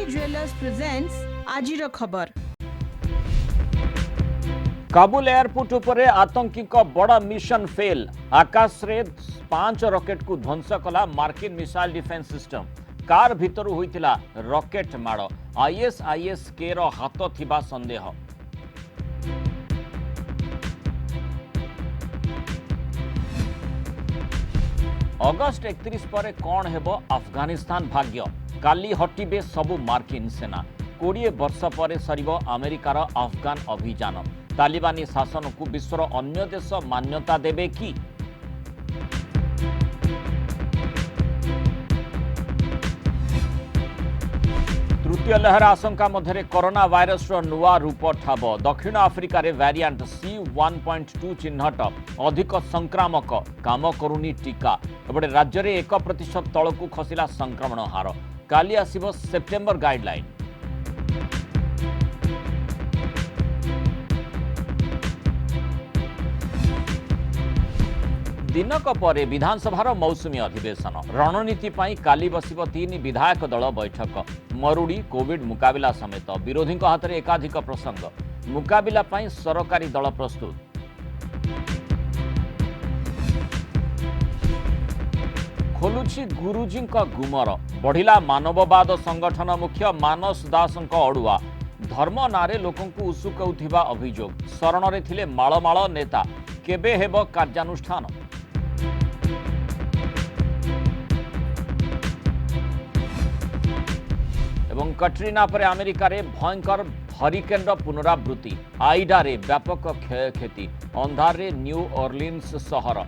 Jewellers presents आजिर खबर। Kabul airport उपरे आतंकी को बड़ा मिशन फेल। आकाश रे 5 रॉकेट को ध्वंस कला मार्किन मिसाइल डिफेंस सिस्टम। कार भितर होइतिला रॉकेट माड़। आईएसआईएस-के रो हाथ थिबा संदेह। अगस्ट 31 पर कौन हेबो अफगानिस्तान भाग्य। काली हटिबे सबु मार्किन सेना। 20 वर्ष पर सरिबो अमेरिकार अफगान अभियान। तालिबानी शासन को विश्वर अन्य देश मान्यता देबे कि? तृतीय लहर आशंका मध्य कोरोना वायरस नुआ रूप ठाब। दक्षिण आफ्रिका रे वेरिएंट C.1.2 चिन्हट। अधिक संक्रामक काम करुनी टीका। एपटे राज्य में 1% तलकू खसिला संक्रमण हार। काली आसिबो सेप्टेम्बर गाइडलाइन। दिनक परे विधानसभार मौसुमी अधिवेशन। रणनीति पाई काली बसिब 3 विधायक दल बैठक। मरुड़ी कोविड मुकाबिला समेत विरोधी हाथ में एकाधिक प्रसंग। मुकाबिला पाई सरकारी दल प्रस्तुत। खोलुछि गुरुजी गुमर। बढ़िला मानववाद संगठन मुख्य मानस दास अड़ुआ। धर्म नारे लोकंकु उसुकाउथिबा अभियोग। शरण रे थिले माळमाळ नेता। केबे हेबो कार्यानुष्ठान? एवं कटरीना पर अमेरिका रे भयंकर हरिकेन पुनरावृत्ति। आइडा रे व्यापक क्षयक्षति। अंधार रे न्यू ऑर्लिन्स शहर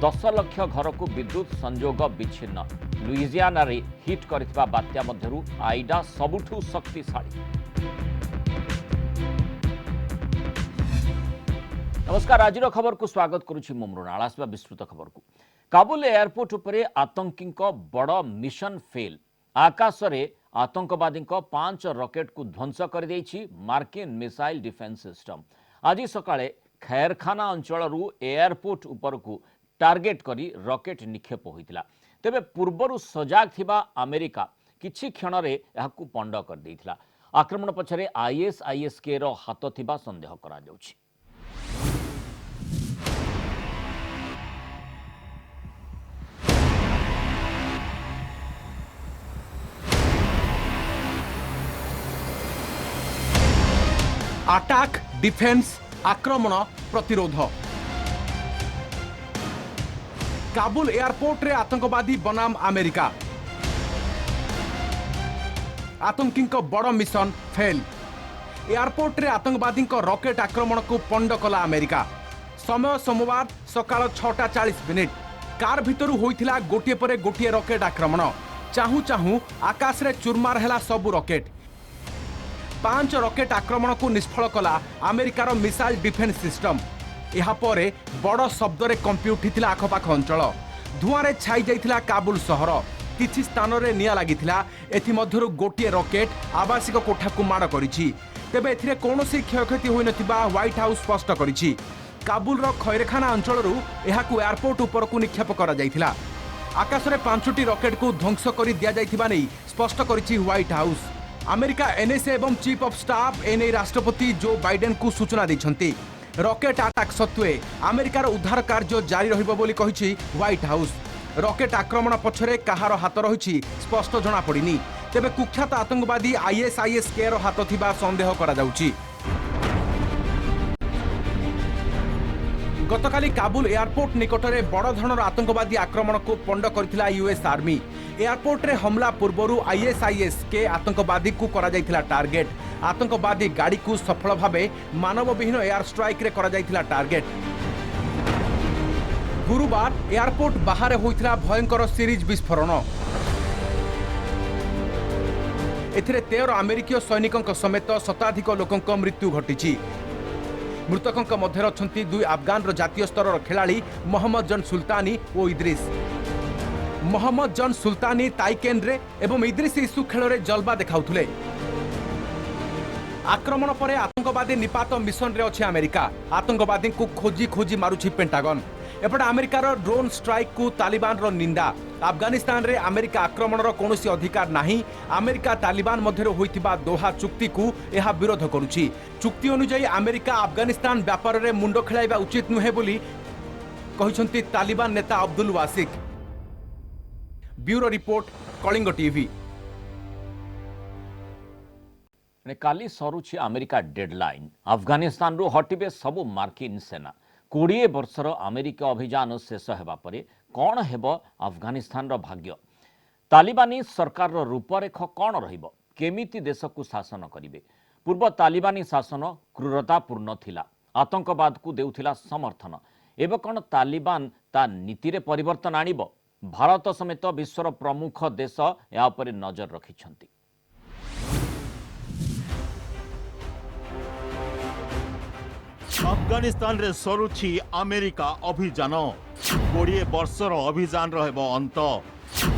10 लाख घर को विद्युत संजोग विच्छिन्न। लुइजियाना रे हिट करथिबा बात्या मध्यरु आइडा सबुठु शक्तिशाली। नमस्कार, आजिर खबर को स्वागत करुछि मु मृणाल। आसबा विस्तृत खबर को। काबुल एयरपोर्ट उपरे आतंकी बड़ मिशन फेल। आकाश रे आतंकवादी 5 रॉकेट को ध्वंस कर देछि मार्किन मिसाइल डिफेंस सिस्टम। आज सकाळे खैरखाना अंचल एयरपोर्ट उपर को टार्गेट करी रॉकेट निक्षेप होइतिला। तेबे पूर्वरु सजाग थिबा अमेरिका किछि क्षण रे याकु पंड कर देइथिला। आक्रमण पछरे आईएसआईएस-के रो हाथ थिबा संदेह करा जाउछि। अटैक डिफेंस आक्रमण प्रतिरोध। काबुल एयरपोर्ट रे आतंकवादी बनाम अमेरिका। आतंकी बड़ मिशन फेल। एयरपोर्ट रे आतंकवादी रॉकेट आक्रमण को पंड कला अमेरिका। समय सोमवार सकाळ 6:40। कार भितरु होइथिला गोटिए परे गोटिए रॉकेट आक्रमण। चाहू चाहू आकाश रे चुरमार हैला सबु रॉकेट। 5 रॉकेट आक्रमण को निष्फल कला अमेरिकार मिसाइल डिफेंस सिस्टम। यहाँ परे बड़ शब्द रे कंपी उठिथिला आखपाख अंचल। धुआं रे छाई जाइथिला काबुल शहर। किछि स्थान रे निया लागिथिला। एथि मध्यरु गोटिए रॉकेट आवासिक कोठा को माड़ करिछि। तेबे एथिरे कोनोसी क्षयक्षति होई नथिबा व्हाइट हाउस स्पष्ट करिछि। काबुल रो खैरखाना अंचल रु एहाकु एयरपोर्ट उपर को निक्षेप करा जाइथिला। आकाश रे 5टी रॉकेट को ध्वंस करि दिया जाइथिबा नै स्पष्ट करिछि व्हाइट हाउस। अमेरिका एनएसए एवं चीफ ऑफ स्टाफ एने राष्ट्रपति जो बाइडेन को सूचना दैछन्ति। रॉकेट अटैक सत्वे अमेरिकार उद्धार कार्य जारी रहिबो बोली कहिछि व्हाइट हाउस। रॉकेट आक्रमण पछरे कहार हाथ रहिछि स्पष्ट जना पड़िनी। तेबे कुख्यात आतंकवादी आईएसआईएस-के रो हाथ थिबा संदेह करा जाउछि। गतकाली काबुल एयरपोर्ट निकटरे बड़ धरणर आतंकवादी आक्रमण को पंड करथिला यूएस आर्मी। एयरपोर्ट रे हमला पूर्वरु आईएसआईएस-के आतंकवादी को करा जाइथिला टार्गेट। आतंकवादी गाड़ी को सफल भावे मानवविहीन एयर स्ट्राइक रे करा जाइथिला टार्गेट। गुरुवार एयरपोर्ट बाहर होइथिला भयंकर सीरीज विस्फोरण। एथिरे 13 अमेरिकीय सैनिकों समेत शताधिक लोकों मृत्यु घटिछि। मृतकों मध्य अछंती 2 अफगान जातीय स्तर खिलाड़ी मोहम्मद जन सुल्तानी और इद्रिस। मोहम्मद जन सुल्तानी ताइकेन रे एवं इद्रिस इस्यू खेल रे जलवा देखाउथुले। आक्रमण पर आतंकवादी निपात मिशन रे अछि अमेरिका। आतंकवादी को खोजी खोजी मारुछि पेंटागन। एपटे अमेरिकार ड्रोन स्ट्राइक को तालिबान रो निंदा। अफगानिस्तान रे अमेरिका आक्रमण रो कोनोसी अधिकार नहीं। अमेरिका तालिबान मध्य होइतिबा दोहा चुक्ति को यह विरोध करुछि। चुक्ति अनुसार अमेरिका अफगानिस्तान व्यापार रे मुंड खेलाइबा उचित नुहे बोली कहिसंती तालिबान नेता Abdul Wasiq. Bureau report, Kalinga TV. काली सरुछि अमेरिका डेडलाइन। अफगानिस्तान रु हटिबे सबु मार्किन सेना। 20 वर्षर अमेरिका अभियान शेष हेबा परे कौन हेब अफगानिस्तान रो भाग्य? तालिबानी सरकार रो रूपरेख कौन रहिबो? केमिति देश को शासन करिवे? पूर्व तालिबानी शासन क्रूरतापूर्ण थिला, आतंकवाद को देउथिला समर्थन। एबे कौन तालिबान ता नीति रे परिवर्तन आनिबो? भारत समेत विश्वर प्रमुख देश या उपरे नजर रखिछंती। अफगानिस्तान रे सरुछि अमेरिका अभियान। 20 वर्षर अभियान रहब अंत।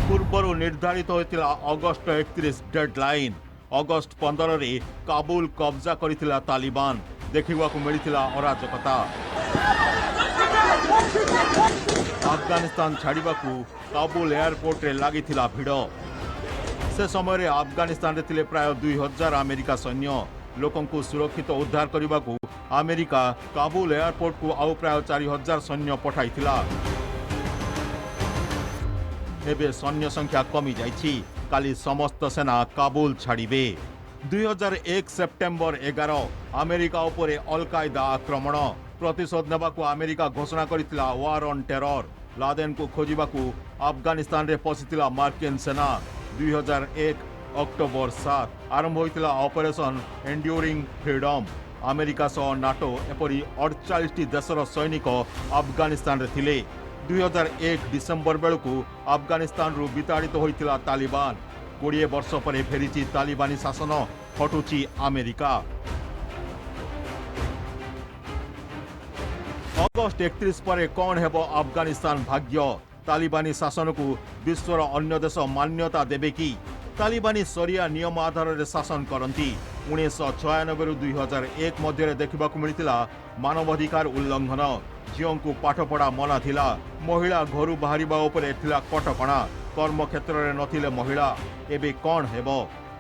पूर्वर निर्धारित होइतिला अगस्त 31 डेडलाइन। अगस्त 15 रे काबुल कब्जा करितिला तालिबान। देखिबाकू मिलितिला अराजकता। अफगानिस्तान छाड़िबाकू काबुल एयरपोर्ट रे लागितिला भिड़। से समय रे अफगानिस्तान रे थिले प्राय 2000 अमेरिका सैन्य। लोकन को सुरक्षित उद्धार करने को अमेरिका काबुल एयरपोर्ट को आउ प्राय 4000 सैन्य पठाइथिला। एबे सैन्य संख्या कमी जाइछि। काली समस्त सेना काबुल छाड़िबे। 2001 सेप्टेम्बर 11 अमेरिका उपरे अल कायदा आक्रमण। प्रतिशोध नेबाकू अमेरिका घोषणा करितिला वार ऑन टेरर। लादेन को खोजिबाकू अफगानिस्तान रे पसितिला मार्किन सेना। 2001 अक्टोबर 7 आरंभ होइतिला ऑपरेशन एंड्यूरिंग फ्रीडम। अमेरिका सह नाटो एपरी 48 देशर सैनिक अफगानिस्तान रे थिले। 2001 डिसेम्बर बेलू अफगानिस्तान रु विताड़ित होइतिला तालिबान। 20 वर्ष पर फेरिछि तालिबानी शासन, हटुछि अमेरिका। अगस्त 31 पर कौन हेब अफगानिस्तान भाग्य? तालिबानी शासन को विश्वर अन्य देश मान्यता देबे कि? तालिबानी शरिया नियम आधार रे शासन करती। 1996 रु 2001 मध्य देखा मिलता मानवाधिकार उल्लंघन। झीओं को पाठपढ़ा मना थिला। महिला घर बाहर कटकणा। कर्म क्षेत्र में नथिले महिला। एबे कौन हेब?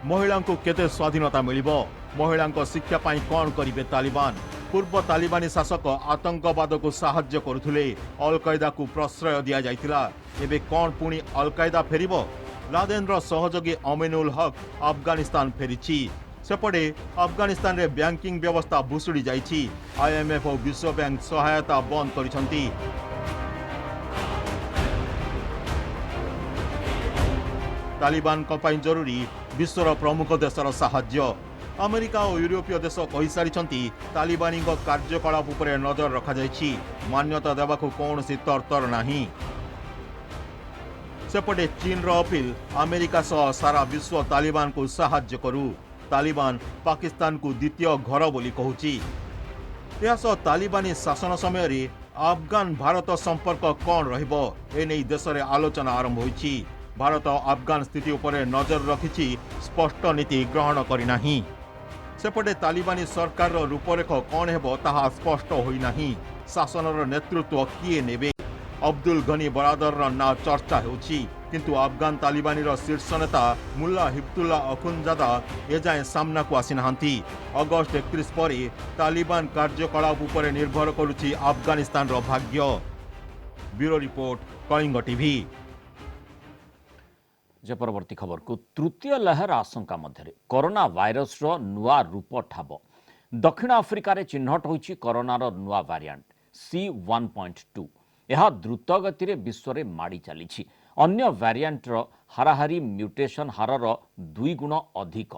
महिला को केते स्वाधीनता मिलिबो? महिला शिक्षा पाई कौन करिवे तालिबान? पूर्व तालिबानी शासक आतंकवाद को साहाय्य करुथिले। अल कायदा को प्रश्रय दिया जाइतिला। एबे कौन पुणी अल कायदा फेरिबो? लादेन सहयोगी अमीनुल हक अफगानिस्तान फेरिछि। सेपटे अफगानिस्तान रे बैंकिंग व्यवस्था भुसुड़ी जाइछि। IMF और विश्व बैंक सहायता बंद करिसंती। तालिबान को पाई जरूरी विश्वर प्रमुख देशर साहाय्य। अमेरिका और यूरोपीय देश कहि सारिछंती तालिबानी कार्यकलाप उपरे नजर रखा जाइछि। मान्यता देबाकू कौनसी तरतर नाही। सेपटे चीन रो अपील अमेरिका सह सारा विश्व तालिबान को साहाय्य करू। तालिबान पाकिस्तान को द्वितीय घर बोली कहूची। यह तालिबानी शासन समय रे अफगान भारत संपर्क कौन रहिबो एने देश में आलोचना आरंभ होइछि। भारत अफगान स्थिति उपरे नजर रखिछि, स्पष्ट नीति ग्रहण करिनाही। सेपटे तालिबानी सरकार रो रूपरेख कौन हेबो ताहा स्पष्ट होई नाही। शासन रो नेतृत्व किए नेबे? अब्दुल गनी बरादर ना चर्चा होछि, किंतु अफगान तालिबानी रो शीर्ष नेता मुल्ला हिब्तुल्ला अखुनजादा एजाए सामना को आसी नाहंती। अगस्त 31 पर तालिबान कार्यकलाप उपरे निर्भर करुछि अफगानिस्तान रो भाग्य। Bureau report, Kalinga TV. जे परवर्ती खबर को तृतीय लहर आशंका मध्य कोरोना वायरस रो नुआ रूप ठाब। दक्षिण आफ्रिका रे चिन्हट होइछि कोरोना रो नुआ वेरिएंट C1.2। यह द्रुत गति रे विश्व रे माड़ी चली। अन्य वेरिएंट रो हाराहारी म्यूटेशन हार रो 2 गुण अधिक।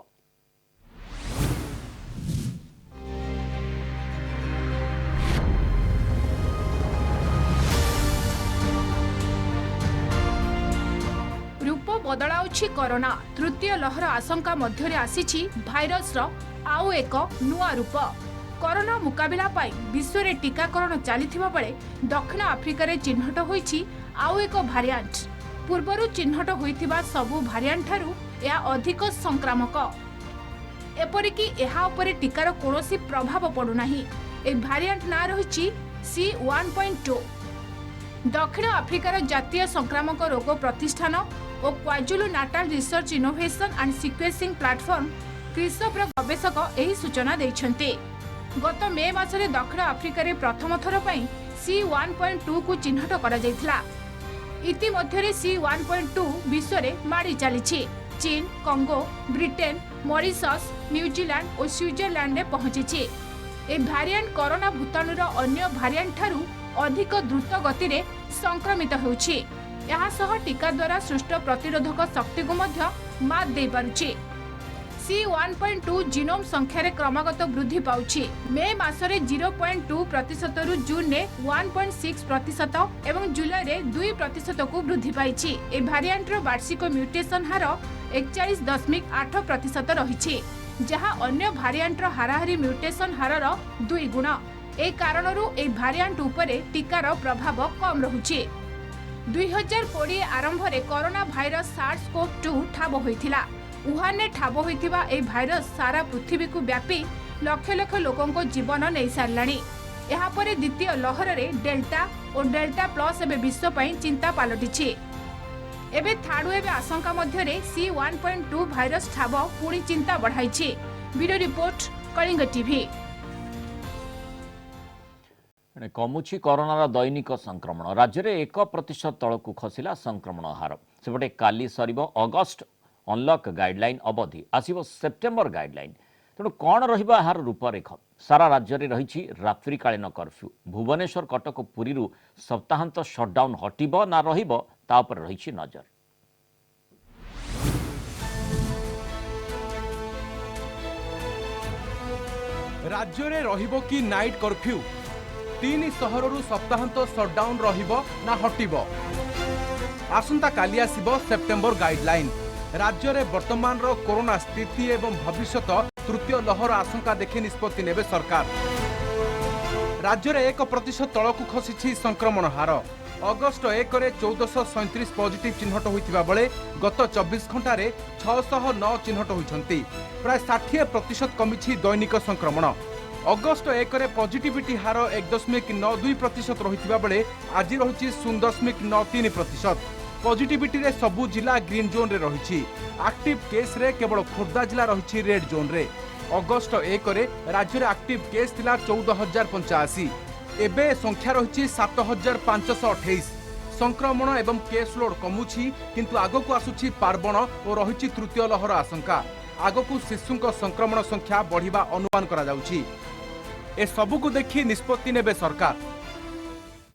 रूप बदलाउछि कोरोना। तृतीय लहर आशंका मध्य आसीछि भाइरस रो आउ एक नुआ रूप। कोरोना मुकाबिला पाई विश्व रे टीकाकरण चलीथिबा बेले दक्षिण आफ्रिका रे चिन्हट होइछि आउ एक भारिएंट। पूर्वरु चिन्हट होइथिबा सबु भारिएंट ठारू या अधिक संक्रामक। एपरिकी एहा उपरे टीकार कोनोसी प्रभाव पडु नाही। ए भारिएंट ना रहिछि C1.2। दक्षिण आफ्रिकार जातीय संक्रामक रोग प्रतिष्ठान और KwaZulu Natal research innovation and sequencing platform CRISPR गवेषक यही सूचना देइछन्ते। गत मे मासरे दक्षिण आफ्रिकार प्रथम थर पई C1.2 को चिन्हट करा जायथिला। इतिमध्यरे C1.2 विश्व में माड़ी चली। चीन, कंगो, ब्रिटेन, मॉरिशस, न्यूजीलैंड और स्विट्जरलैंड में पहुंची। ए भारिएंट कोरोना भूताणुर अन्य भारिएंट ठारू अधिक द्रुत गति रे संक्रमित होउछि। यहा सह टीका द्वारा सृष्ट प्रतिरोधक शक्ति को मध्य मात दे पारुछि। C1.2 जीनोम संख्या रे क्रमागत वृद्धि पाउछि। मे मासरे 0.2% रु जून रे 1.6% एवं जुलाई रे 2% को वृद्धि पाइछि। ए भारिएंट रो वार्षिक म्यूटेशन हार 41.8% रहिछि, जहा अन्य भारिएंट रो हाराहारी म्यूटेशन हारर 2 गुण। ए कारणरू ए भारिएंट उपरे टीकार प्रभाव कम रहुछि। 2020 आरंभ रे कोरोना भाइरस SARS-CoV-2 ठाब होइथिला। वुहान ने ठाब होइथिबा ए भाइरस सारा पृथ्वी को व्यापी लक्ष लक्ष लोकों को जीवन नहीं सारलाणी। यहाँ पर द्वितीय लहर रे डेल्टा और डेल्टा प्लस एबे विश्व पई चिंता पालटिछि। एबे थाडु एबे आशंका मध्य रे C1.2 भाइरस ठाब पुणी चिंता बढ़ाइछि। Video report, Kalinga TV. कमुछि कोरोनार दैनिक संक्रमण। राज्य में 1% तलक खसिला संक्रमण हार। सेपटे काली सरिब अगस्ट अनलक गाइडलाइन अवधि, आसिबो सेप्टेम्बर गाइडलाइन। तेणु कौन रहिबा यार रूपरेख? सारा राज्य में रही रात्रिकालीन कर्फ्यू। भुवनेश्वर, कटक, पुरी सप्ताहांत सटडाउन हटिबो ना रहिबो ता उपर रही नजर। राज्य में रहिबो कि नाइट कर्फ्यू? 3 सहरु सप्ताहांत सटडाउन रहिबो ना हटिबो? आसंता काली आसिबो सेप्टेम्बर गाइडलाइन। राज्य में वर्तमान कोरोना स्थिति एवं भविष्यत तृतीय लहर आशंका देखि निष्पत्ति नेबे सरकार। राज्य में 1% तलक खसी संक्रमण हार। अगस्ट 1 रे 1437 पॉजिटिव चिन्हट होइतिबा बेले गत 24 घंटे 609 चिन्हट होइछंती। प्राय 60% कमिछि दैनिक संक्रमण। अगस्ट 1 रे पॉजिटिविटी हार 1.92% रहितिबा बेले आज रहिछि 0.93%। पॉजिटिविटी रे सबु जिला ग्रीन जोन रे रहिछि। एक्टिव केस रे केवल खोर्धा जिला रहिछि रेड जोन रे। अगस्ट 1 रे राज्य रे एक्टिव केस थिला 14085। एबे संख्या रहिछि 7528। संक्रमण एवं केस लोड कमुछि, किंतु आगकु आसुछि पार्वण और रहिछि तृतीय लहर आशंका। आगकु शिशुंक संक्रमण संख्या बढ़िबा अनुमान करा जाउछि। ए सबु को देखि निष्पत्ति नेबे सरकार।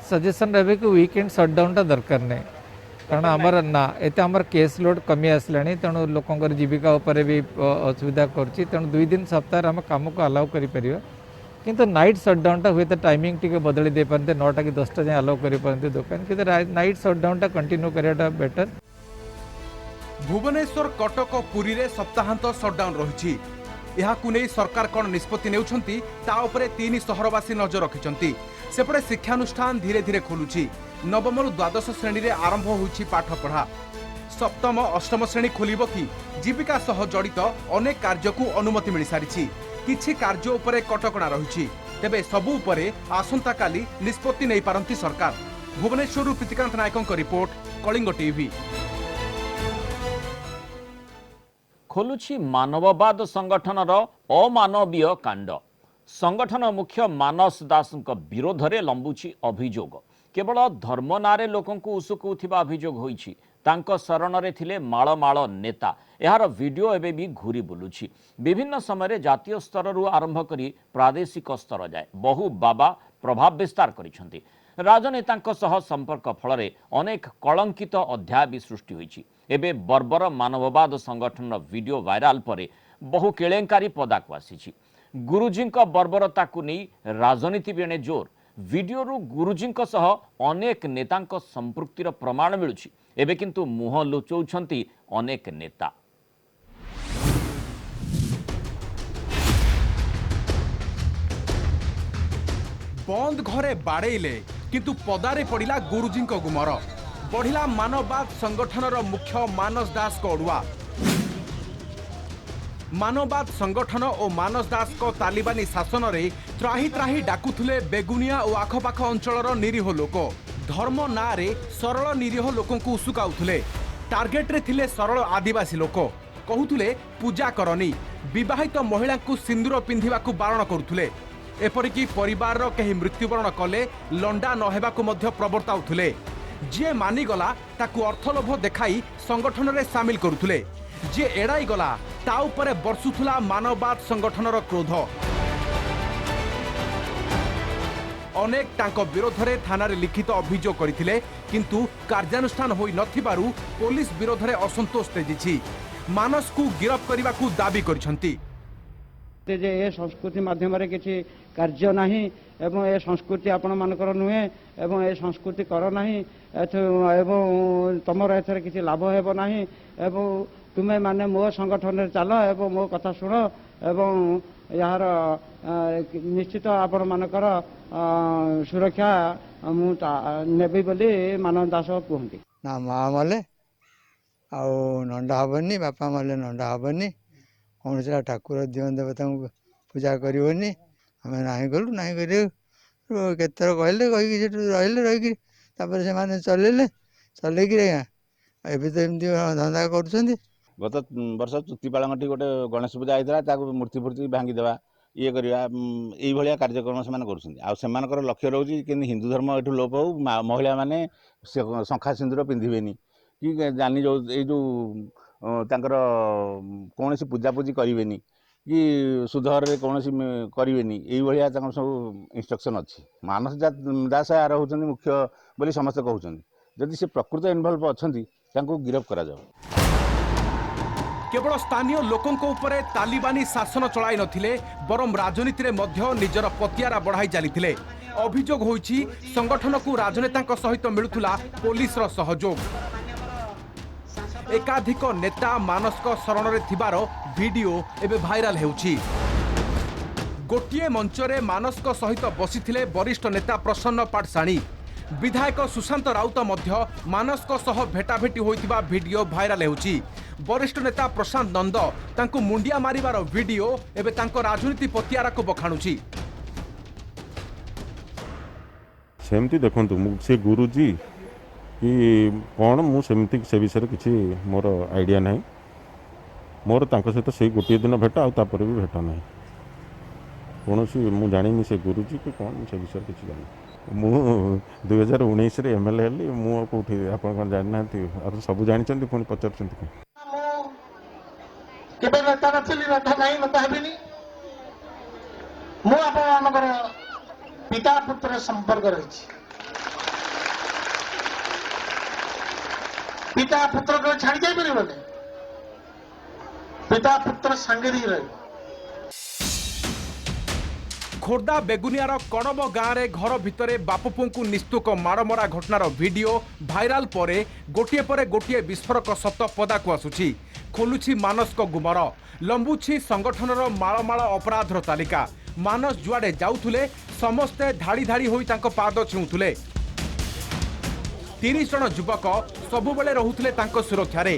सजेशन रहे कि वीकेंड सटडाउन टा दरकार नहीं, कारण आमर ना एते आमर केस लोड कमी आसलानी। तेणु लोकंकर जीविका उपर भी असुविधा करछि। तेणु 2 दिन सप्ताह आम काम को अलाउ करि परिबा, किंतु नाइट सटडाउन टा हुए तो टाइमिंग टिके बदली दे पारते। 9टा कि 10टा जाए अलाउ करि पारते दुकान, किंतु नाइट सटडाउन टा कंटिन्यू करियाटा बेटर। भुवनेश्वर, कटक, पुरी रे सप्ताहांत सटडाउन रहिछि। यहाकु नै सरकार कोन निष्पत्ति नेउछंती ता उपरे 3 सहरवासी नजर रखिछंती। सेपटे शिक्षानुष्ठान धीरे धीरे खोलुछि। नवम रु द्वादश श्रेणी रे आरंभ होइछि पाठ पढ़ा। सप्तम अष्टम श्रेणी खोलिबो कि जीविका सह जड़ित अनेक कार्य को अनुमति मिल सारिछि। किछि कार्य उपरे कटकणा रहिछि। तेबे सबु उपरे आसंता काली निष्पत्ति नै पारंती सरकार। भुवनेश्वर प्रीतिकांत नायकଙ୍କ रिपोर्ट, कलिंग टीवी। खोलुछि मानववाद संगठनर अमानवीय कांड। संगठन मुख्य मानस दासଙ୍କ विरोधରେ लंबुछि अभियोग। केवल धर्म नारे लोकंकु उसुकुथिबा अभियोग होइछि। तांको शरणरे थिले माळ माळ नेता। यार वीडियो एबे भी घूरी बुलुछि। विभिन्न समय जातीय स्तर रु आरंभ करी प्रादेशिक स्तर जाए बहु बाबा प्रभाव विस्तार करिसंती। राजनेतांक सह संपर्क फल अनेक कलंकित अध्याय भी सृष्टि होइछि। एबे बर्बर मानववाद संगठन वीडियो वायरल परे बहु केलेंकारी पदाकु आसीछि। गुरुजींक बर्बरता को नहीं राजनीति बेणे जोर। वीडियो रु गुरुजींक सह अनेक नेतांक संपृक्तिर प्रमाण मिलुछि। एबे किंतु मुह लुचौछंती अनेक नेता। बंद घरे बाड़ेले किंतु पदारे पड़िला गुरुजींक गुमर। बढ़िला मानववाद संगठनर मुख्य मानस दास को अड़ुआ। मानववाद संगठन और मानस दास को तालिबानी शासन रे त्राही त्राही डाकुथुले बेगुनिया और आखपाख अंचलर निरीह लोक। धर्म नारे सरल निरीह लोकंकु उसुकाउथुले। टार्गेट रे थिले सरल आदिवासी लोक कहूथुले पूजा करनी विवाहित महिला को सिंदूर पिंधिबाकू बारण करुथुले। एपरिकी परिवार कहीं मृत्युवरण कले लंडा नहेबाकू मध्य प्रवर्ताउथुले। जे मानिगला ताकू अर्थलोभ देखाई संगठन रे सामिल करुथुले। जे एड़ाई गला ता उपरे बर्षुथुला मानववाद संगठनर क्रोध। अनेक तांको विरोध रे थाना रे लिखित अभियोग करथिले किंतु कार्यानुष्ठान होई नथिबारु पुलिस विरोध रे असंतोष तेजिछि। मानस को गिरफ्त करने को दाबी करछंती। जे ए संस्कृति माध्यम रे किछि कार्य नाही एवं ए संस्कृति आपण मानकर नुहे एवं ए संस्कृति कर नाही एवं तमर एथरे किछि लाभ हेबो नाही एवं तुमे माने मो संगठन रे चलो एवं मो कथा सुनो एवं यार निश्चित आपण मानकर सुरक्षा मु नेबी बोली मानव दास कहंती। ना माँ मले आउ नंडा हेनी बापा मले नंडा हेनी कौन सा ठाकुर दिवन देवता पूजा करनी आम ना गलु ना केतर कहले कहीकि रही रहीकि से चलैले चलैक एवं तो एमती धंदा कर। गत वर्ष चुतीपाल गोटे गणेश पूजा होता मूर्ति फूर्ति भांगीदेवा ये करवा ये कार्यक्रम से लक्ष्य रोचे कि हिंदू धर्म ये लोप हो महिला माने शंखा सिंदूर पिंधेनि कि जानी जो जो कौन सी पूजापूजी करेनि कि सुधर कौन करेनि ये सब इंस्ट्रक्शन अच्छी। मानस दास यार होती मुख्य बोली समस्ते कहते जदि से प्रकृत इनवल्व अच्छा गिरफ्त करा जाओ। केवल स्थानीय लोकों उपरे तालिबानी शासन चलाई नथिले बरम राजनीति रे मध्य निजर पतियारा बढ़ाई चली। अभियोग होईछि संगठन को राजनेता सहित मिलुथुला पुलिस रो सहयोग। एकाधिक नेता मानस शरण रे थिबार वीडियो एबे भाइराल हेउछि। गोटिए मंचरे मानस सहित बसिथिले वरिष्ठ नेता प्रसन्न पाठशाणी। विधायक सुशांत राउत मध्य मानस सह भेटाभेटी होइतिबा वीडियो भाइराल हेउछि। वरिष्ठ नेता प्रशांत नंद तांको मुंडिया मारिबार वीडियो एबे तांको राजनीति पतियारा को बखाणुछि। सेमती देखंतु से गुरुजी कि कौन मुझे से विषय किसी मोर आइडिया ना मोर सहित से गोटे दिन भेट आपर भी भेट ना कौन मुझे जानी से गुरुजी कि कौन से विषय किसी जानी मु 2019 MLA हेली मुझे आप जाना सब जानते पुणी पचार पिता पुत्र संपर्क रही पिता पुत्र को छाड़ी जाई परिबो ने पिता पुत्र संगे ही रही। खोर्धा बेगुनियार कड़ब गाँव में घर भितर बाप पुओं को निस्तुक माड़मरा घटनार वीडियो भाइराल परे गोटे विस्फोरक सत पदाकू आसुछि। खोलुछि मानस गुमर लंबुछि संगठनर माळमाळ अपराधर तालिका। मानस जुआडे जाउथुले समस्ते धाड़ी धाड़ी होई तांको पाद छुउथुले। 30 जन युवक सबुबले रहुथुले तांको सुरक्षारे।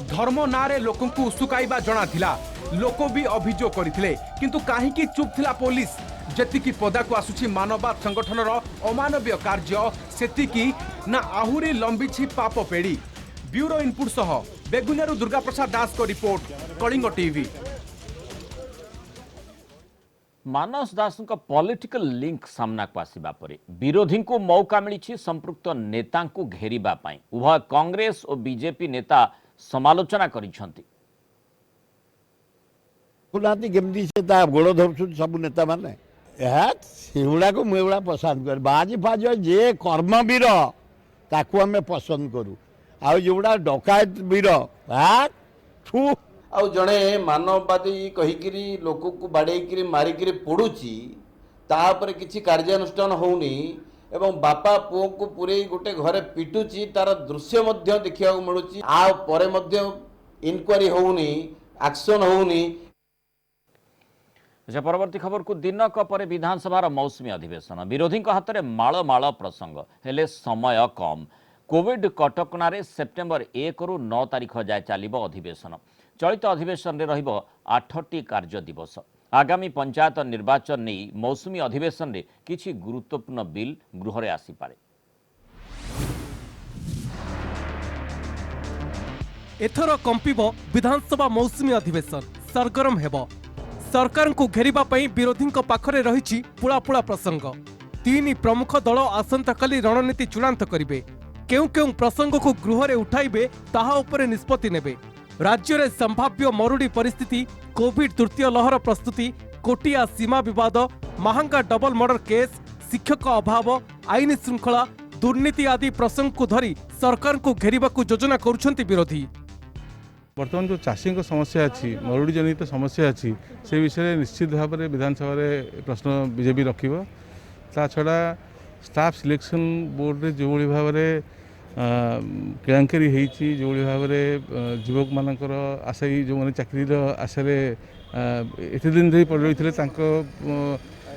धर्म नारे लोकंकु उसुकाइबा जणा थिला। लोक भी अभियोग करथिले किंतु काहीकि चुप थिला पुलिस। जेतिकी पदाकू आसुछि मानववाद संगठनर अमानवीय कार्य सेतिकी ना आहुरी लंबिछि पाप पेड़ी। ब्यूरो इनपुट सह बेगुनियारू दुर्गा प्रसाद दास को रिपोर्ट कलिंग टीवी। मानस दास पॉलिटिकल लिंक सामना को आसिबा परे विरोधी को मौका मिली संपृक्त नेता को घेरिबा पाई उभय कांग्रेस और बीजेपी नेता समालोचना करिसेंती। केमती से गोड़ धरु सब नेता माने सेगुड़ा को मुगुड़ा पसंद कर बाजी फाज जे कर्मवीर ताकू आम पसंद करूँ आ जोड़ा डकायत वीर ठू आ जड़े मानववादी कहीकि लोक को बाड़े मारिकी पोड़ुची तापर किसी कार्यानुष्ठान होनी एवं बापा पुओ को पूरे गोटे घरे पिटुची तार दृश्य देखा मिलूँ आ इनक्वारी होनी एक्शन होनी। परवर्ती खबर को दिनक पर विधानसभा मौसुमी अधिवेशन विरोधी हाथ में माଳ माଳ प्रसंग हेले समय कम। कोविड कटकणार सेप्टेम्बर 1 रु 9 तारीख जाए चलो अधिवेशन। चलित अधिवेशन में रहिबो 8टी कार्य दिवस। आगामी पंचायत निर्वाचन नहीं मौसुमी अधिवेशन में किछि गुरुत्वपूर्ण बिल गृह रे आसी पारे। एथर कंपिब विधानसभा मौसुमी अधिवेशन सरगरम हेब सरकार को घेरिबा पई विरोधी पाखरे रही पुलापुला प्रसंग तीन प्रमुख दल आसंताकाली रणनीति चूड़ांत करिवे केउ केउ प्रसंग को गृह रे उठाइबे ताहा उपरे निष्पत्ति नेबे राज्य रे संभाव्य मरुड़ी परिस्थिति कोविड तृतीय लहर प्रस्तुति कोटिया सीमा विवाद महंगा डबल मर्डर केस शिक्षक अभाव आईन श्रृंखला दुर्नीति आदि प्रसंग को धरी सरकार को घेरिबाकू योजना करुछंती विरोधी। बर्तमान जो चाषी समस्या अच्छी मरुड़ी जनित समस्या अच्छी से विषय निश्चित भाव में विधानसभा प्रश्न बीजेपी रखिब ता छड़ा स्टाफ सिलेक्शन बोर्ड रे जो भाव में केलेंकारी होती जो भाव में युवक मानकर आशा जो मैंने चाकरीर आशा एत दिन धरी पड़ रही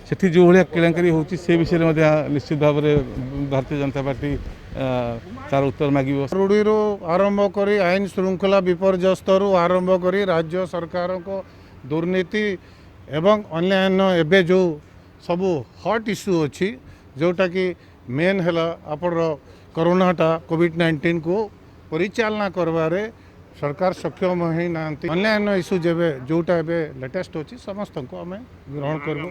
सेठी जो भाया केलेंकारी होती से विषय में निश्चित भाव में भारतीय जनता पार्टी तार उत्तर मागिब मरुड़ी आरंभ करी आईन श्रृंखला विपर्यस्त आरंभ करी राज्य सरकार को दुर्नीति एवं अन्यान्य एवं जो सबू हॉट इश्यू अच्छी जोटा कि मेन है आपण कोरोनाटा कोविड-19 को परिचालना करवारे सरकार सक्षम ही ना अन्यान्य इश्यू जेबे जोटा लेटेस्ट अच्छी समस्त को आम ग्रहण करबो।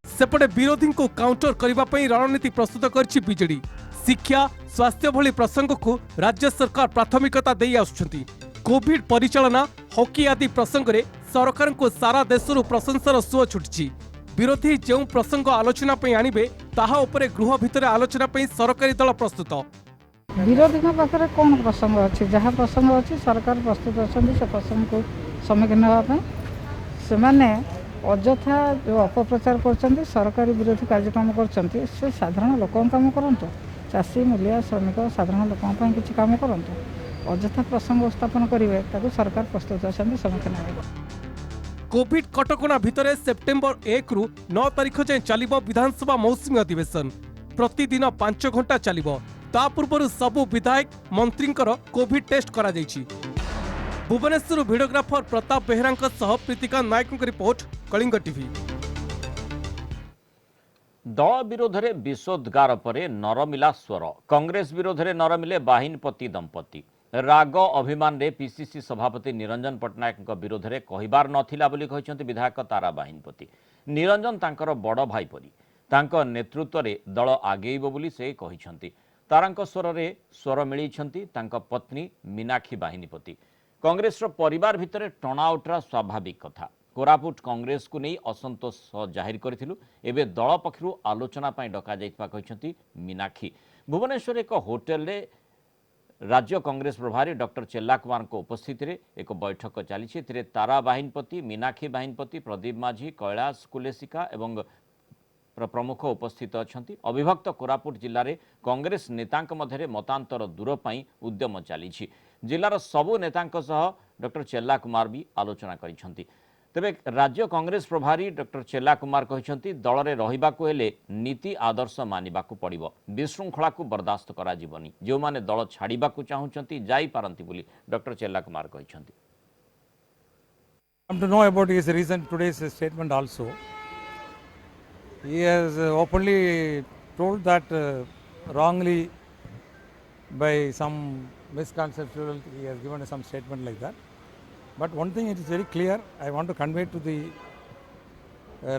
सेपटे विरोधी को काउंटर करने रणनीति प्रस्तुत करछि बीजेडी शिक्षा स्वास्थ्य भली प्रसंग को राज्य सरकार प्राथमिकता दे आसुछंती कोविड परिचालना हॉकी आदि प्रसंग रे सरकार को सारा देशरू प्रशंसार सुओ छुटछि विरोधी जो प्रसंग आलोचना आनिबे ताहा उपरे गृह भितर आलोचना सरकारी दल प्रस्तुत विरोधी पाखे कौन प्रसंग अच्छी जहाँ प्रसंग अच्छी सरकार प्रस्तुत अच्छा से प्रसंग को सम्मुखीन होगापी से अଯଥା जो अपप्रचार कर सरकारी विरोधी कार्यक्रम कर साधारण लोक काम करूँ चाषी मूलिया श्रमिक साधारण लोक किसी काम करूँ अଯଥା प्रसंग उपस्थापन करेंगे सरकार प्रस्तुत अच्छा सम्मुखीन हो। कोविड कटकणा भितर सेप्टेम्बर 1 रु 9 तारीख जाए चलिबो विधानसभा मौसुमी अधिवेशन प्रतिदिन 5 घंटा चलिबो ता पूर्व सबु विधायक मंत्रींकर कोविड टेस्ट करा जायछि। भुवनेश्वर भिडियोग्राफर प्रताप बेहरा सह प्रीतिका नायक रिपोर्ट कलिंग टीवी। दल विरोध में विषोद्गार पर नरमिला स्वर कांग्रेस विरोध में नरमिले बाहिनपति दंपति राग अभिमान रे पीसीसी सभापति निरंजन पट्टनायक विरोध में कहबार नथिला बोली कहते विधायक तारा बाहिनपति निरंजन तांकर बड़ भाई परी तांको नेतृत्व में दल आगेइब बोली से कहते तारांक स्वर रे स्वर मिली पत्नी मीनाक्षी बाहिनीपति कांग्रेस परिवार भितर टर्नआउट्रा स्वाभाविक कथा कोरापुट कांग्रेस को नहीं असंतोष जाहिर करिथिलु एबे दल पक्षरु आलोचना पई डका जाइतबा कहछंती मीनाक्षी। भुवनेश्वर एक होटेल रे राज्य कांग्रेस प्रभारी डॉक्टर चेल्ला कुमार को उपस्थित रे एक बैठक चली तारा बाहिनपति मीनाक्षी बाहिनपति प्रदीप माझी कैलाश कुलेसिका एवं प्रमुख उपस्थित अछंती। अविभक्त कोरापुट जिले में कांग्रेस नेतांक मध्य मतांतर दूर पाई उद्यम चली जिलार सबु नेतांक सह डॉक्टर चेल्ला कुमार भी आलोचना करिसेंती। तेबे राज्य कांग्रेस प्रभारी डॉक्टर चेल्ला कुमार कहते दल में रहिबाकु हेले नीति आदर्श मानिबाकु पड़िबो विशृंखला को बर्दाश्त करा जीवनी जो माने दल छाड़िबाकु चाहुचंती जाई पारंती बोली डॉक्टर चेल्ला कुमार कहते। To know about his recent today's statement also, he has openly told that wrongly by some misconceptual he has given some statement like that. But one thing it is very clear, I want to convey to the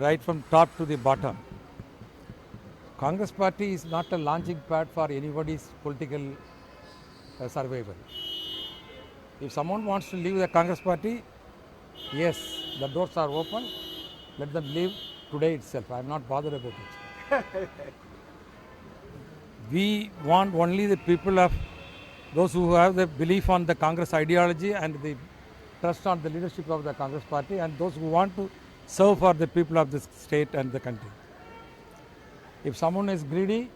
right from top to the bottom. Congress party is not a launching pad for anybody's political survival. If someone wants to leave the Congress party, yes, the doors are open, let them leave today itself. I am not bothered about it. We want only the people of those who have the belief on the Congress ideology and the trust on the leadership of the Congress party and those who want to serve for the people of this state and the country. If someone is greedy,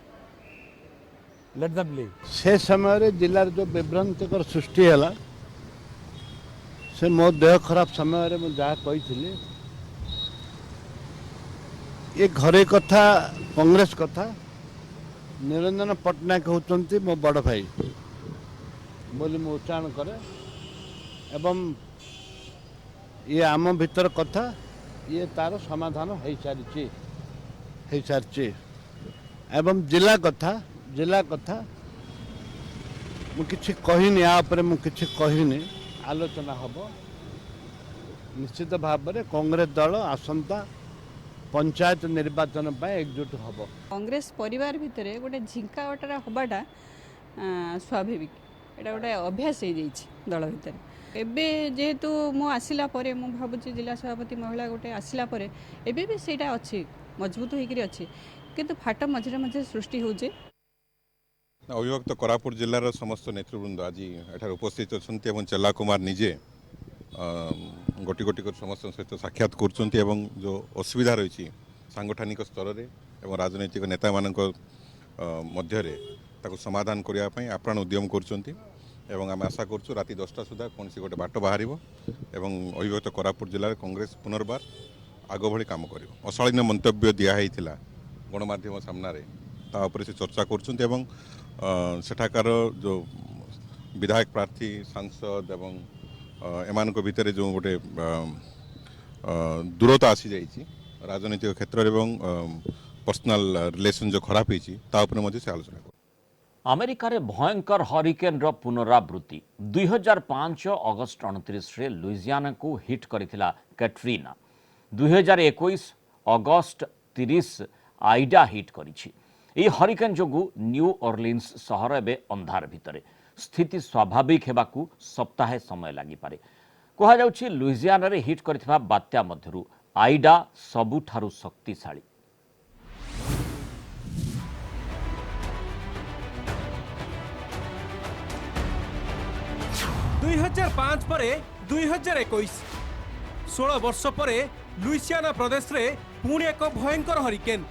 let them leave. से समय जिलार जो विभ्रांतिकर सृष्टि है से मो देह खराब समय मुझे जहाँ कही ये घरे कथा कांग्रेस कथा निरंजन पट्टनायक होती मो बड़ भाई बोली मु उच्चारण करे एवं ये आम भीतर कथा ये तार समाधान हो सारी एवं जिला कथा मुझे कहनी यापर मुझे कहनी आलोचना हम निश्चित भाव में कांग्रेस दल आसंता पंचायत निर्वाचन एकजुट हम कांग्रेस परिवार भितर गोटे झिंका बटा हवाटा स्वाभाविक एटा गोटे अभ्यास हो जाइए दल भितर एवं जेहेतु मु आसला मु भावुँ जिला सभापति महिला गोटे आसला एबे भी सेटा अच्छी मजबूत होकर अच्छी किंतु फाट मझे मझे सृष्टि होचे। अभिभक्त कोरापुट जिलार समस्त नेतृवृंद आज एठार उपस्थित अच्छा चेला कुमार निजे गोटी गोटी कर समस्त सहित साक्षात कर जो असुविधा रही सांगठनिक स्तर में राजनैतिक नेता मान मध्य समाधान करने आप्राण उद्यम कर आशा करूँ राति 10टा सुधा कौन गोटे बाट बाहर अभिभक्त कोरापुट जिले में कांग्रेस पुनर्बार आग भली काम कर अशालीन मंतव्य दिखाई गणमाध्यम सामने तापर से चर्चा कर सेठाकार जो विधायक प्रार्थी सांसद एवं एमान भितर जो गोटे दूरता आसी जाइए राजनीतिक क्षेत्र एवं पर्सनल रिलेशन जो खराब होती से आलोचना कर अमेरिका रे भयंकर हरिकेन रो पुनरावृत्ति 2005 अगस्ट 29 रे लुइजियाना को हिट करिथिला कैटरीना 2021 अगस्ट 30 आइडा हिट करिछि। এই हरिकेन जोगु न्यू ऑर्लिन्स सहर एबे अंधार भितरे स्थिति स्वाभाविक हेबाकू सप्ताहे समय लागि पारे कहा जाउछि। लुइजियाना रे हिट करिथिबा बात्या मध्यरु आइडा सबुठारु शक्तिशाली। पर 2021 16 वर्ष पर लुइसियाना प्रदेश रे पुणी एक भयंकर हरिकेन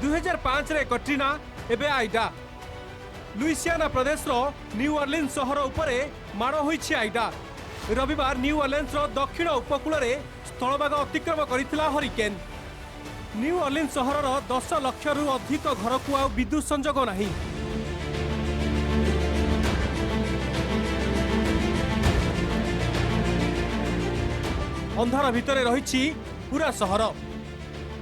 2005 रे कट्रीना एबे आइडा लुइसियाना प्रदेश रो न्यू ऑर्लिन्स सहर उपरे माड़ होइछि आइडा। रविवार न्यू ऑर्लिन्स रो दक्षिण उपकूल रे स्थलभाग अतिक्रम करिथिला हरिकेन। न्यू ऑर्लिन्स सहर रो 10 लाख रु अधिक घर को आ विद्युत संजोग नाही। अंधार भितरे रहिछि पूरा सहर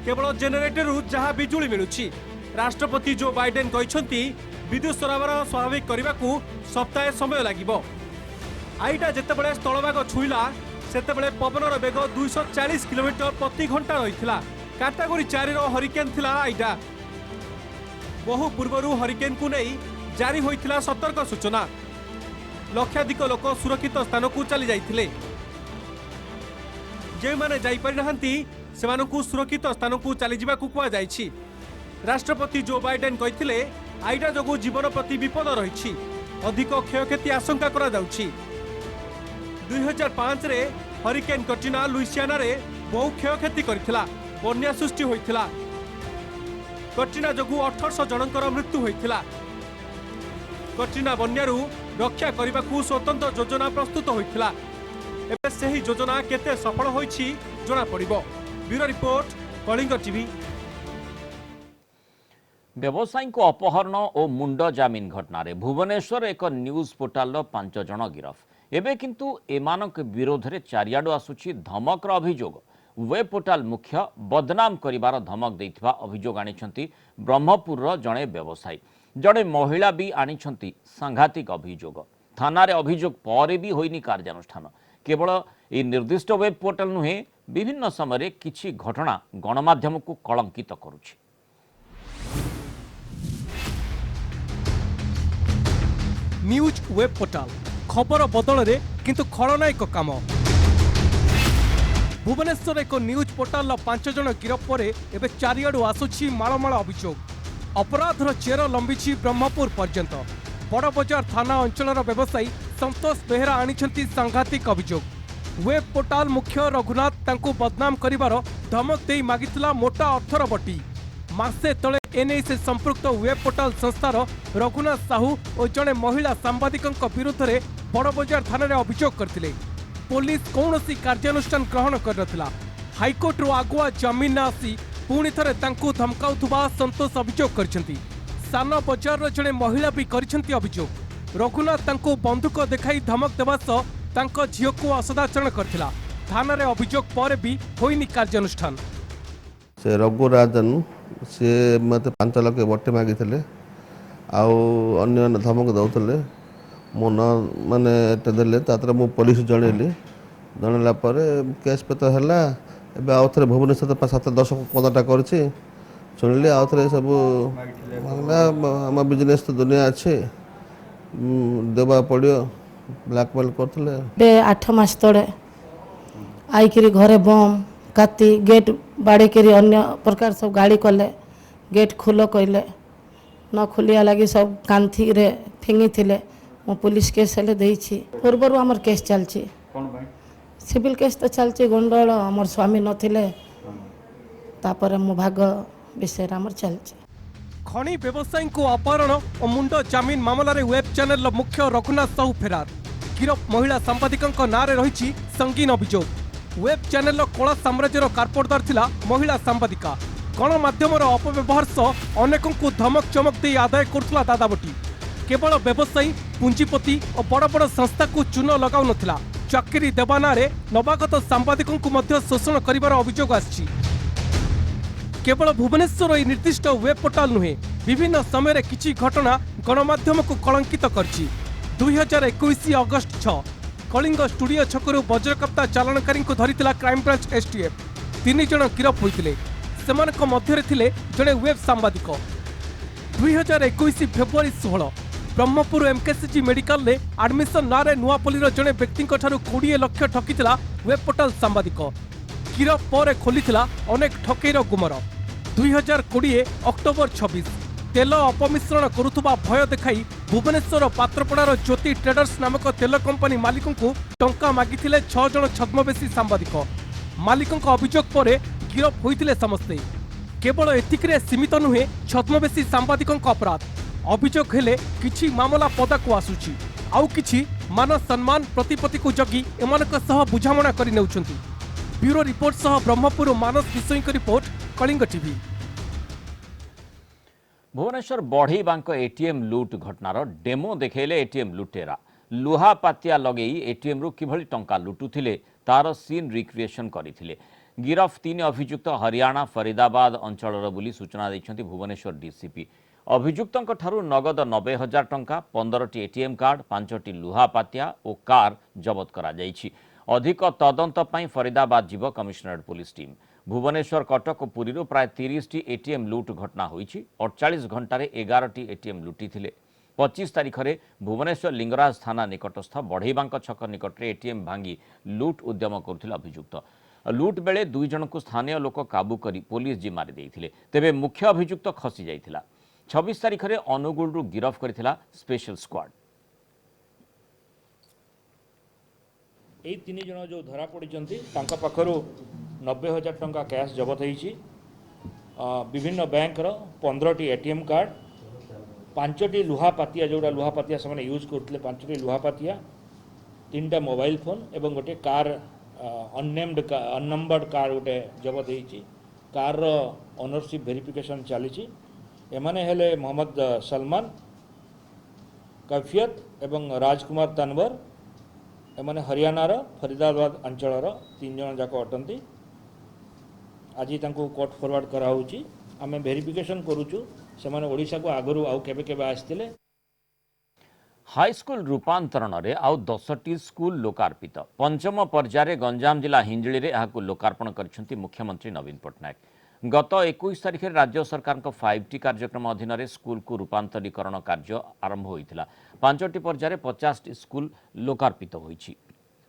केवल जेनेरेटर जहां बिजुली मिलुछि। राष्ट्रपति जो बाइडेन कहते विद्युत सरबराह स्वाभाविक करने को सप्ताहे समय लगिब। आइडा जितेबाला स्थलभाग छुईला सेतेबेले पवनर बेग 240 किलोमीटर प्रति घंटा रही कैटेगरी 4 रो हरिकेन थिला आइडा। बहु पूर्वरु हरिकेन को नहीं जारी होइथिला सतर्क सूचना। लक्षाधिक लोक सुरक्षित स्थान को चली जाइथिले। जे माने जाई पारि नाहंती सेमानकु सुरक्षित स्थान को चली जावाकू कुआ जाइछि। राष्ट्रपति जो बाइडेन कहथिले आइडा जोगु जीवन प्रति विपद रही अधिक क्षयक्षति आशंका करा जाउछि। 2005 रे हरिकेन कट्रीना लुइसियाना रे बहु क्षयक्षति करथिला बन्या सृष्टि होइथिला। कट्रीना जोगु 1800 जनकर मृत्यु होइथिला। कट्रीना बन्यारू रक्षा करने स्वतंत्र योजना प्रस्तुत होइथिला। एबे सही योजना केते सफल होइछि जणा पड़िबो। Bureau report Kalinga TV. व्यवसायी को अपहरण और मुंड जामिन घटना रे भुवनेश्वर एक न्यूज पोर्टाल 5 जन गिरफ। एबे किंतु एमानक विरोध रे चारियाडो आसुछि धमकर अभियोग। वेब पोर्टाल मुख्य बदनाम करिवार धमक देइथिबा अभियोग आनिछंती ब्रह्मपुर रो जणे व्यवसायी। जणे महिला भी आनिछंती सांघातिक अभियोग। थाना रे अभियोग परे भी होइनी कार्यानुष्ठान। केवल ए निर्दिष्ट वेब पोर्टाल नुहे विभिन्न समय किछि घटना गणमाध्यम को कलंकित करुछि। न्यूज वेब पोर्टाल खबर बदल रे किंतु खलनायक काम। भुवनेश्वर एक न्यूज पोर्टाल 5 जन गिरफ पर एबे चारियाडू आसुछि मालमाल अभियोग। अपराधर चेर लंबिछि ब्रह्मपुर पर्यंत। बड़ बजार थाना अंचलर व्यवसायी संतोष बेहेरा आनिछंती सांघातिक अभियोग। वेब पोर्टाल मुख्य रघुनाथ तांको बदनाम करिवार धमक देई मागितला मोटा अर्थर बटी। मासे तले एने से संपृक्त वेब पोर्टाल संस्थार रघुनाथ साहू और जड़े महिला सांबादिकंक विरुद्ध रे बड़ बजार थाना रे अभियोग करथिले। पुलिस कौनसी कार्यानुष्ठान ग्रहण कर नथिला। हाईकोर्ट रो आगुआ जमीन न आसी पुणी थरे तांको धमकाउथुबा संतोष अभियोग करछंती। सान बजार जड़े महिला भी करछंती अभियोग। रघुनाथ तांको बंदूक देखाई धमक देवा सह तांको झियो को असदाचरण करथिला। थाना रे अभियोग पर भी होइनी कार्यानुष्ठान। से रघुराजन सी मत 5 लाख बटे मागी अन्य धमक दौले मो न माने देले मु पुलिस जनइली जनला केस पे तो है एवं आउ थे भुवनेश्वर 7-10-15टा कर शुणिली आउ थे सब आम बिजनेस तो दुनिया अच्छे देवा पड़ो ब्लैकमेल करते 8 मास तले आईकरी घरे बम काती गेट बाड़े करी अन्य प्रकार सब गाड़ी कले गेट खोल कहले न खोलिया लगी सब कांथी रे फिंगी थिले मो पुलिस केस हेले देइछि पूर्वर हमर केस चलछि सिविल केस तो चलछि गंडल हमर स्वामी नथिले तापर मो भाग विषय हमर चलछि खनि व्यवसायी को अपहरण और मुंड जमीन मामलें वेब चैनल मुख्य रघुनाथ साहू फेरार गिरफ महिला सांबादिकों नारे रही संगीन अभियोग वेब चैनल कला साम्राज्यर कारपोर्टदार थिला महिला सांबादिका गणमाध्यम अपव्यवहार सह अनेकों को धमक चमक दे आदाय करुला दादाबटी केवल व्यवसायी पुंजीपति और बड़ बड़ संस्था को चून लगाउ नथिला चाकरी देवा नारे नवागत सांबादिकों को मध्य शोषण करिवार अभियोग आछि केवल भुवनेश्वर यह निर्दिष्ट वेब पोर्टाल नुहे विभिन्न समय किछि घटना गणमाध्यम को कलंकित करछि 2021 अगस्त 6 कलिंग स्टूडियो छकरू वज्रकप्ता चालाणकारी को धरिथिला क्राइम ब्रांच एसटीएफ 3 जण गिरफ होइतिले सेमानक मध्यरे थिले जणे वेब सांबादिक 2021 फेब्रुआरी 16 ब्रह्मपुर एमकेसीजी मेडिकल ले एडमिशन नारे नुआपल्लीर जणे व्यक्ति 20 लाख ठकिथिला वेब पोर्टाल सांबादिक गिरफ पर खोलिथिला अनेक ठकेईर गुमर 2020 अक्टोबर 26 तेल अपमिश्रण करुथुबा भय देखाई भुवनेश्वर पात्रपड़ार ज्योति ट्रेडर्स नामक तेल कंपनी मालिकों को टंका मागिथिले 6 जण छद्मवेशी सांबादिक मालिकों अभियोग पर गिरफ होइथिले समस्ते केवल एतिकरे सीमित नुहे छद्मवेशी सांबादिकों अपराध अभियोग हेले किछि मामला पदाकू आसुछि आउ किछि मान सम्मान प्रतिपत्ति को जगी एमानक सह बुझामणा करि नेउछन्ति ब्यूरो रिपोर्ट सह ब्रह्मपुर मानस विषयी report Kalinga TV Bhubaneswar Badheibanka ATM लुट घटनार डेमो देखेले एटीएम लुटेरा लुहा पातिया लगे एटीएम रु किभली टंका लुटुथिले तार सीन रिक्रिएशन करथिले गिरफ 3 अभियुक्त हरियाणा फरीदाबाद अंचलर बुली सूचना दैछन्ति भुवनेश्वर डीसीपी अभियुक्तଙ୍କ ठारू नगद 90,000 टंका 15टी एटीएम कार्ड 5टी लुहा पातिया और कार जबत करा जाइछि अधिक तदंत पई फरीदाबाद जीव commissionerate police team Bhubaneswar Cuttack और पुरी प्राय 30टी एटीएम लुट घटना होइछि 48 घंटे 11टी एटीएम लुटी थिले 25 तारिख में भुवनेश्वर लिंगराज थाना निकटस्थ बढ़ईबांक छक निकट में एटीएम भांगी लुट उद्यम करुथिले अभियुक्त लुट बेले 2 जन को स्थानीय लोक काबू करी पुलिस जी मारी देइथिले तेबे मुख्य अभियुक्त खसी जाइथिला 26 तारिख में अनुगुल गिरफ करथिला स्पेशल स्क्वाड ए 3 जन जो धरा पड़िचंती तांका पाखरु 90,000 टंका कैश जबत होइछि विभिन्न बैंक रो 15टी एटीएम कार्ड 5टी लुहा पातिया जोड़ा लुहा पातिया से यूज करते 5टी लुहा पातिया 3टा मोबाइल फोन एवं गोटे कार अननंबर्ड कार गोटे जबत होइछि कार रो ओनरशिप वेरिफिकेशन चली एमाने हेले मोहम्मद सलमान कैफियत एवं राजकुमार तनवर एमाने हरियाणार फरीदाबाद अंचलर 3 जन जाक अटंती आज कोर्ट फॉरवर्ड कराऊँगी आम वेरिफिकेशन करुचु से ओडिशा को आगु आउ केबे केबे आस्तिले हाईस्कूल रूपांतरण रे आउ 10टी स्कूल लोकार्पित पंचम पर्याय गंजाम जिला हिंजली रे एहाकु लोकार्पण करिसेंति मुख्यमंत्री नवीन पट्टनायक गत 21 तारिख में राज्य सरकार 5टी कार्यक्रम अधीन रे स्कूल को रूपांतरीकरण कार्य आरंभ होइथिला 5टी पर्याय 50टी स्कूल लोकार्पित होइछि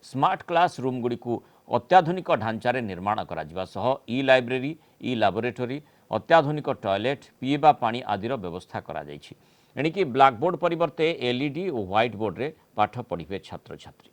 स्मार्ट क्लास रूम गुड़ी को अत्याधुनिक ढांचारे निर्माण करा सह ई लाइब्रेरी ई लैबोरेटरी अत्याधुनिक टॉयलेट पीवा पानी आदिर व्यवस्था करा जाइछि एणिकी ब्लैकबोर्ड परिवर्ते एलईडी और व्हाइट बोर्ड रे पाठ पढ़िबे छात्र छात्री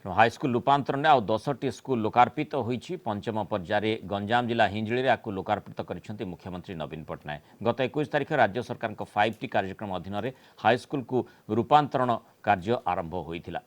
हाईस्कूल रूपांतरण में आउ 10टी स्कूल लोकार्पित होईछि। पंचम पर्याय गंजाम जिला हिंजिली रे आकु लोकार्पित करिसेंति मुख्यमंत्री नवीन पट्टनायक। गत 21 तारिख राज्य सरकार 5T कार्यक्रम अधीन रे हाईस्कूल को रूपांतरण कार्य आरंभ होइथिला।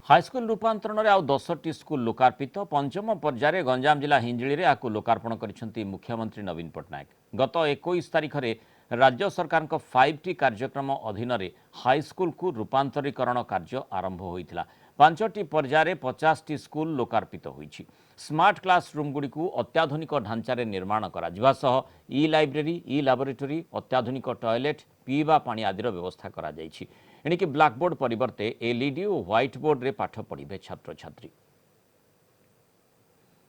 हाईस्कूल रूपांतरण में आउ 10टी स्कूल लोकार्पित। पंचम पर्याय गंजाम जिला हिंजिली रे आकु लोकार्पण करिसेंति मुख्यमंत्री नवीन पट्टनायक। गत 21 तारिख रे राज्य सरकार 5T कार्यक्रम अधीन रे हाईस्कूल को रूपांतरीकरण कार्य आरंभ होइथिला। 5टी पर्याय 50टी स्कूल लोकार्पित होइछि। स्मार्ट क्लासरूम गुडी को अत्याधुनिक ढांचारे निर्माण करा जिवा सह ई लाइब्रेरी, ई लैबोरेटरी, अत्याधुनिक टॉयलेट, पीवा पानी आदि व्यवस्था करा जाइछि। एणिकी ब्लैकबोर्ड परिवर्ते LED और व्हाइट बोर्ड रे पाठ पढ़िबे छात्र छात्री।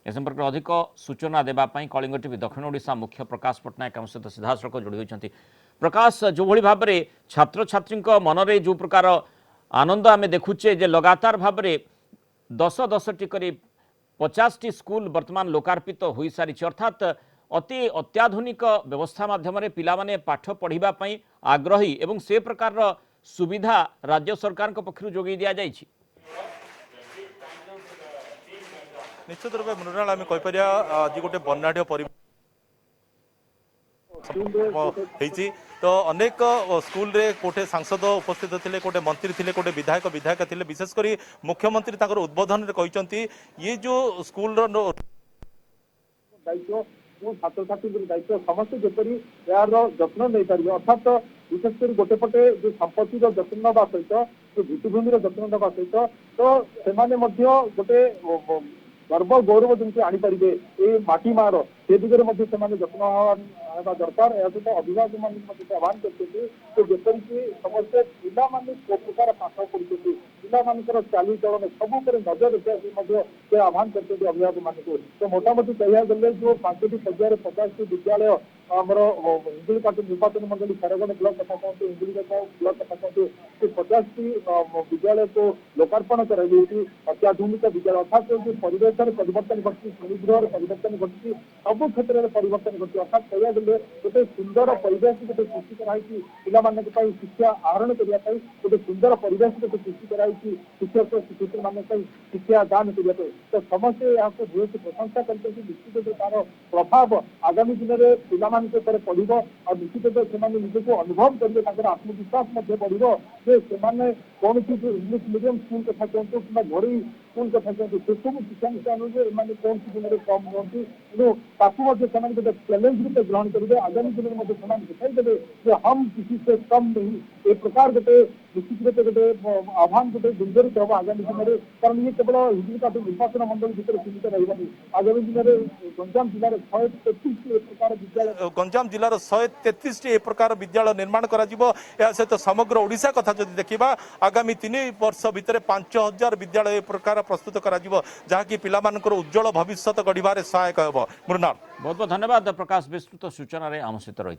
ए संपर्क में अधिक सूचना देवाई कलिंग टीवी दक्षिण ओडिशा मुख्य प्रकाश पट्टनायक आम सहित सीधासख जोड़ी होती। प्रकाश, जो भाव में छात्र छात्री मनरे जो प्रकार आनंद आम देखुचे जे लगातार भाव में 10-10टी करी 50टी स्कूल वर्तमान लोकार्पित हो सारी, अर्थात अति अत्याधुनिक व्यवस्था माध्यम पिला माने पाठ पढ़ाई आग्रही एवं से प्रकार सुविधा राज्य सरकार पक्षर जोगी दि जाइछि। निश्चित रूप में मृणाल आम कहीपर आज गोटे वर्णाढ़ तो अनेक स्कूल रे कोटे सांसद उपस्थित थे, कोटे मंत्री थे, कोटे विधायक विधायिका थे। विशेषकर मुख्यमंत्री उद्बोधन रे कहते ये जो स्कूल दायित्व छात्र छात्री दायित्व समस्त जपरी यार जत्न नहीं पारे, अर्थात विशेषकर गोटे पटे जो संपत्ति जत्न नवा सहित जो भित्तिभूमि जत्न नवा सहित तो से गोटे गर्व गौरव जमी आनीपारे ये माटी मार से दिगरे जत्न आना दरकार। या सहित अभिभावक मैंने आह्वान करते जपरिक समस्ते पिला प्रकार पाठ पढ़ुं पिला चालीचलन सब नजर रखा आह्वान करते अभिभावक मान। तो मोटामोटी कह गले जो 5टी पर्यायर 50टी विद्यालय आमर हिंजिलीपाट निर्वाचन मंडली खारगण ब्लक कथा कहते हिंजिली ब्लक कथा कहते 50टी विद्यालय को लोकार्पण कर अत्याधुनिक विद्यालय, अर्थात जो परिवेश परिवर्तन घटी श्रेणीगृह परिवर्तन घटी सब क्षेत्र में परिवर्तन घटी, अर्थात कह गले गोटे सुंदर परिवेश गोटे सृष्टि कराई पिला शिक्षा आहरण करने गोटे सुंदर परिवेश गोटे सृष्टि कराई शिक्षक शिक्षयित्री मान शिक्षा दान करने। तो समस्ते यहाँ भूयसी प्रशंसा करते निश्चित तार प्रभाव आगामी दिन में पिला पढ़ और निश्चित से निजक अनुभव करेंगे, आत्मविश्वास बढ़ो जे कौन सी इंग्लिश मीडियम स्कूल कथा कहतु कि घरोई स्कूल कथा कहतु से सब शिक्षानुष्ठान कौन सी दिन में कम रुहति गोटे चैलेंज रूप ग्रहण करेंगे। आगामी दिन में दिखाई देवे कि हम किसी से कम नहीं, एक प्रकार गोटे निश्चित रूप गोटे आह्वान गोटे दुर्जरित हम आगामी दिन में, कारण ये केवल हिंजिलीपाट निर्वाचन मंडल भर सीमित रही आगामी दिन में गंजाम जिले 133 प्रकार विद्यालय गंजाम जिलार 133 प्रकार विद्यालय निर्माण करा सहित समग्र ओडिशा कथा जदि देखा आगामी 3 वर्ष भितर 5000 विद्यालय प्रकार प्रस्तुत करा जहाँकि पिलामानकर उज्जवल भविष्य गढ़ सहायक होब। मृणाल बहुत बहुत धन्यवाद प्रकाश विस्तृत सूचना आम सहित रही।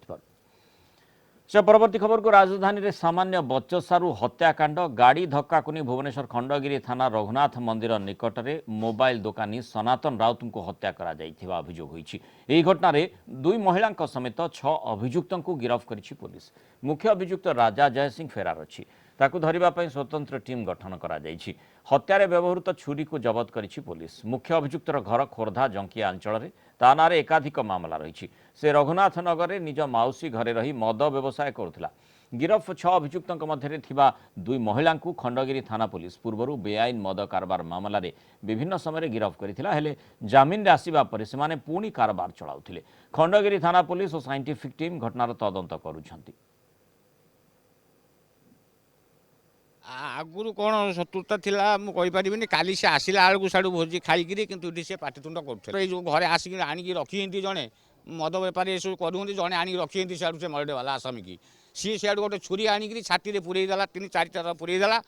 परवर्ती खबर को राजधानी रे सामान्य बचसारू हत्याकांड गाड़ी धक्का कुनी भुवनेश्वर खंडगिरी थाना रघुनाथ मंदिर निकट में मोबाइल दुकानी सनातन राउत को हत्या करा जाइथिबा अभियोग होईछि। एही घटना रे 2 महिला समेत 6 अभियुक्तों को गिरफ्त करिछि पुलिस। मुख्य अभियुक्त राजा जय सिंह फेरार अछि, ताकू धरिबा पई स्वतंत्र टीम गठन करा जाइछि। हत्यारे व्यवहृत छुरी को जबत करिछि पुलिस। मुख्य अभियुक्तर घर खोर्धा जंकिया अंचल रे ता नारे एकाधिक मामला रही। से रघुनाथ नगर रे निज माउसी घरे रही मद व्यवसाय करुथिला। गिरफ 6 अभियुक्तों मध्य थिबा 2 महिला को खंडगिरी थाना पुलिस पूर्वरु बेआईन मद कारबार मामला रे विभिन्न समय गिरफ करिथिला, हेले जामिन रे आसीबा परे सेमाने पुणी कारबार चलाउथिले। खंडगिरी थाना पुलिस और साइंटिफिक टीम घटनार तदंत करुछंती। आगुरी कौन शत्रुता था मुझे काली से आसला बेलू साड़ू भोजी खाई कि से पाटितुंड कर जो घरे आसिक आणिकी रखी जड़े मद बेपारी ये सब करूँ जड़े आनी रखी सियाड़ू से मरडेवाला आसामी की सी सियाड़ू गोटे छुरी आणिकी छाती में पुरेदेला 3-4 थर पुरेदेला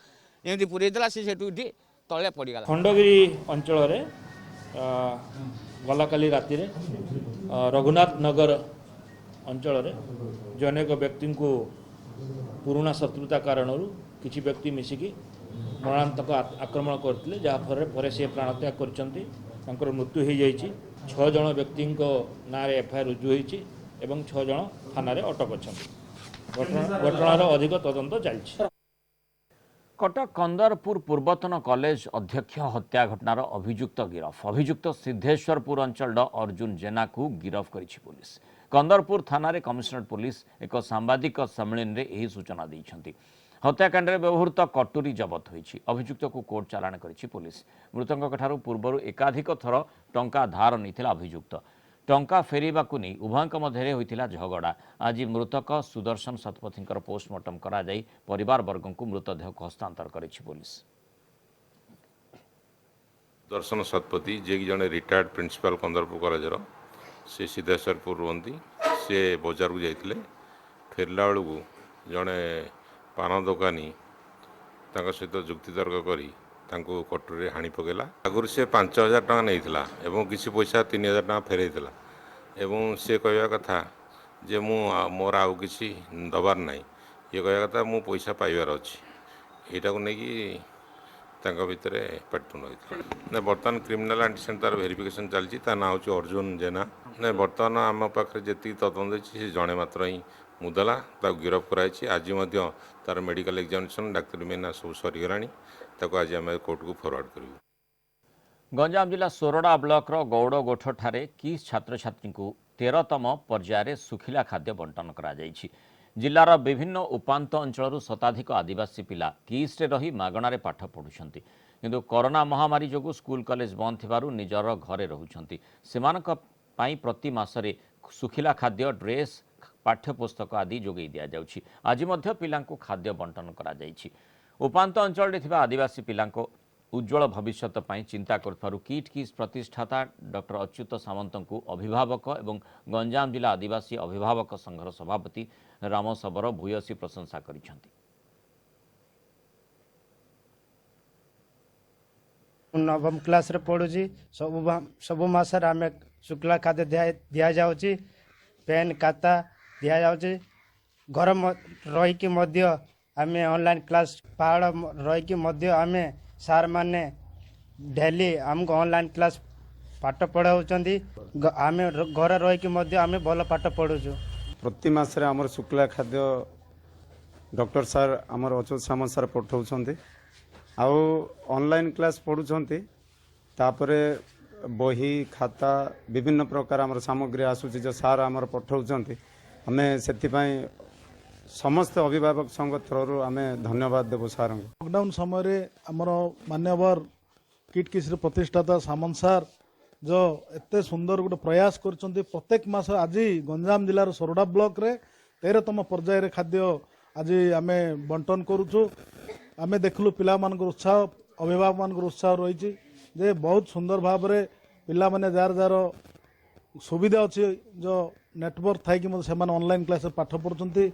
एमती पुरेदेला सी से तले पड़गला। खंडगिरी अंचल गला काली राति रघुनाथ नगर अंचल अनेक व्यक्ति को पुराना शत्रुता कारण किसी व्यक्ति मिसिकी मरणांतक आक्रमण करते जहाँफल से प्राणत्याग कर मृत्यु हो जाइए। 6 जन व्यक्ति ना एफआईआर रुजु होती 6 जन थाना अटक अच्छा। ଘଟଣାର ଅଧିକ ତଦନ୍ତ ଚାଲିଛି। कटक कंदरपुर पूर्वतन कॉलेज अध्यक्ष हत्या घटनार अभियुक्त गिरफ अभियुक्त सिद्धेश्वरपुर अंचल अर्जुन जेना को गिरफ करिछि पुलिस। कंदरपुर थाना कमिशनरेट पुलिस एक सांबादिक सम्मेलन में यही सूचना दी। हत्याकांड में व्यवहृत कटुरी जबत होइछि। अभियुक्त को कोर्ट चालाण करिछि पुलिस। मृतक ठारू पूर्व एकाधिक थर टंका धार नहीं अभियुक्त। टंका फेरवाक नहीं उभयक मध्य होता झगड़ा। आज मृतक सुदर्शन शतपथी पोस्टमार्टम करा जाई परिवार वर्ग को मृतदेह को हस्तांतर करिछि पुलिस। दर्शन शतपथी जे कि जड़े रिटायर्ड प्रिंसिपल कंदरपुर कॉलेज से सिद्धेश्वरपुर रुहती से बजार को जाते फेरला बेलू जड़े पान दोकानी सहित जुक्तितर्क करी कटुरी हाणी पकेला। आगुरी से 5,000 टका नहीं एवं किसी पैसा 3,000 टका फेरई से कहवा कथा जे मोर आउ किसी दबार ना ये कहवा कथा मु पैसा पाइबार अच्छी यहाँ को लेकिन भितर पाटितुंड होता। बर्तमान क्रिमिनाल एंटीसेंट तार वेरिफिकेशन चलती ना हूँ अर्जुन जेना। बर्तमान आम पाखे जी तदंत से जड़े मात्र ही मुदला गिरफ कराई। आज तार मेडिकल एग्जामिनेशन डाक्तरी मेना सब सरीगला आज आम कोर्ट को फॉरवर्ड करूँ। गंजाम जिला सोरडा ब्लॉकर गौड़गोठ ठारे किस छात्र छात्री को 13तम पर्यायर सुखिला खाद्य बंटन करा जायछि। जिलार विभिन्न उपांत अंचल शताधिक आदिवासी पिला किस्टे रही मागणारे पाठ पढ़ुछंती किंतु कोरोना महामारी जोगु स्कूल कॉलेज बंद थिबारु निजर घरे रहुछंती। सेमानक पई प्रति मासरे सुखिला खाद्य ड्रेस पाठ्यपुस्तक आदि जोगई दिया जाउछि। आज मध्य पिलांको खाद्य बंटन करा जायछि। उपांत अंचल थिबा आदिवासी पिलांको उज्जवल भविष्यत पई चिंता करथारु किट किस प्रतिष्ठाता डॉक्टर अच्युत सामंत को अभिभावक एवं गंजाम जिला आदिवासी अभिभावक संघर सभापति राम सबर भूयसी प्रशंसा करिसेंति। नवम क्लास रे पढ़ुची सबु मासर आम शुक्ला खाद्य दिया जाउची पेन खाता दिया जाउची घर रहीकि मध्य आम ऑनलाइन क्लास पहाड़ रहीकि मध्य आम सार माने डेली आमको ऑनलाइन क्लास पाठ पढ़ाउछंती आम घर रहीकि मध्य आम भल पाठ पढ़ुछु। प्रति मासरे आमर शुक्ला खाद्य डॉक्टर सार आमर अच्युत सामंत सार पठाउछंती आउ ऑनलाइन क्लास पढ़ुछंती तापरे बही खाता विभिन्न प्रकार आमर सामग्री आसुची जो सार आमर पठाउछंती आमे सेति समस्त अभिभावक संघ थ्रू आम धन्यवाद देव सार। लॉकडाउन समय आमर मान्यवर किट किस प्रतिष्ठाता सामंत सार जो एते सुंदर गोटे प्रयास कर प्रत्येक मास आज गंजाम जिलार सोरडा ब्लॉक रे 13तम पर्यायर खाद्य आज आम बंटन करुचु। आम देखलु पिला मानकर उत्साह अभिभावक मानकर उत्साह रही जे बहुत सुंदर भाव में पिला माने जार जार सुविधा अच्छी जो नेटवर्क थाई कि ऑनलाइन क्लास पाठ पढ़ुछंती।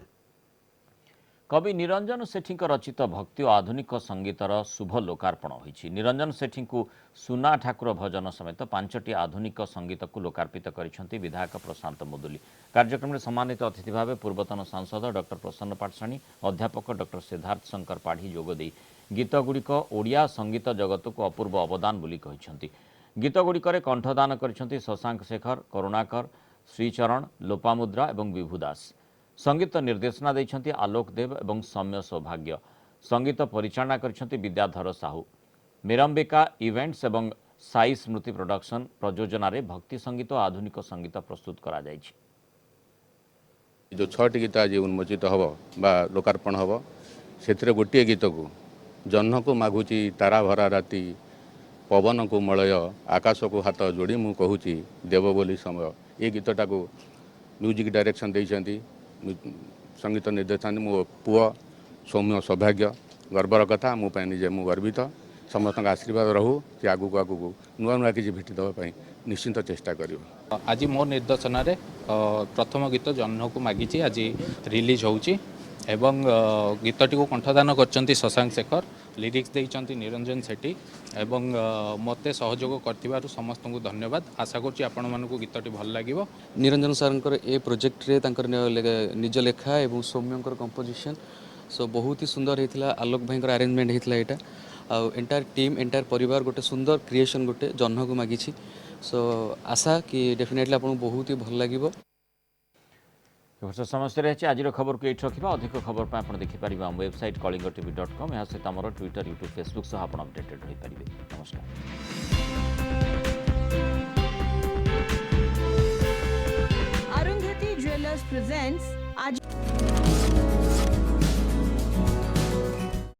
कवि निरंजन सेठी रचित भक्ति और आधुनिक संगीतर शुभ लोकार्पण होइछि। निरंजन सेठी को सुना ठाकुर भजन समेत 5टी आधुनिक संगीत को लोकार्पित करिसेंति विधायक प्रशांत मुदुली। कार्यक्रम में सम्मानित अतिथि भाव पूर्वतन सांसद डॉक्टर प्रसन्न पाठशाणी अध्यापक डॉक्टर सिद्धार्थ शंकर पाढ़ी जोगदे गीतगुड़िक ओडिया संगीत जगत को अपूर्व अवदान बोली कहिसेंति। गीतगुड़िकरे कंठदान करिसेंति शशांक शेखर करुणाकर श्रीचरण लोपामुद्रा और विभुदास। संगीत निर्देशना देइछंती आलोक देव एवं सौम्य सौभाग्य। संगीत परिचालना करिसेंती विद्याधर साहू। मेरंबिका इवेंट्स एवं साई स्मृति प्रोडक्शन प्रयोजन रे भक्ति संगीत और आधुनिक संगीत प्रस्तुत करा जायछि। जो 6टी गीत आज उन्मोचित हम बा लोकार्पण हम से गोटे गीत को जह्न को मागुची तारा भरा राति पवन को मलय आकाश को हाथ जोड़ी मु कहूची देव बोली समय ये गीतटा को म्यूजिक डायरेक्शन देइछंती संगीत निर्देशन मो पुआ सौम्य सौभाग्य गर्वर कथा मो निजे मु गर्वित समस्त आशीर्वाद रहू कि आगू आगू नुआ नुआ किसी भेटी देवाई निश्चिंत चेष्टा कर। आज मो निर्देशन प्रथम गीत जह्न को मागिची आज रिलीज होउची एवं गीतटी को कंठदान करचंती शशांक शेखर लिरिक्स देइचंती निरंजन सेठी एवं मते सहयोग करथिबारु समस्त को धन्यवाद। आशा करछि आपण मानको गीतटी भल लागिवो। निरंजन सारंकर ए प्रोजेक्ट रे तांकर निज लेखा एवं सौम्यंकर कंपोजिशन सो बहुत ही सुंदर हेतिला। आलोक भाईंकर अरेंजमेंट हेतिला एटा आ एंटायर टीम एंटायर परिवार गोटे सुंदर क्रिएशन गोटे जह्न को मागिछि। सो आशा कि डेफिनेटली आपन बहुत ही भल लागिवो। समस्या रही आज खबर को ये रखा अधिक खबर पर आप देखिपारे आम वेबसाइट kalingatv.com या सहित आम ट्विटर यूट्यूब फेसबुक सह आप अपडेटेड रही पारे। नमस्कार। अरुंधति ज्वेलर्स प्रेजेंट्स आज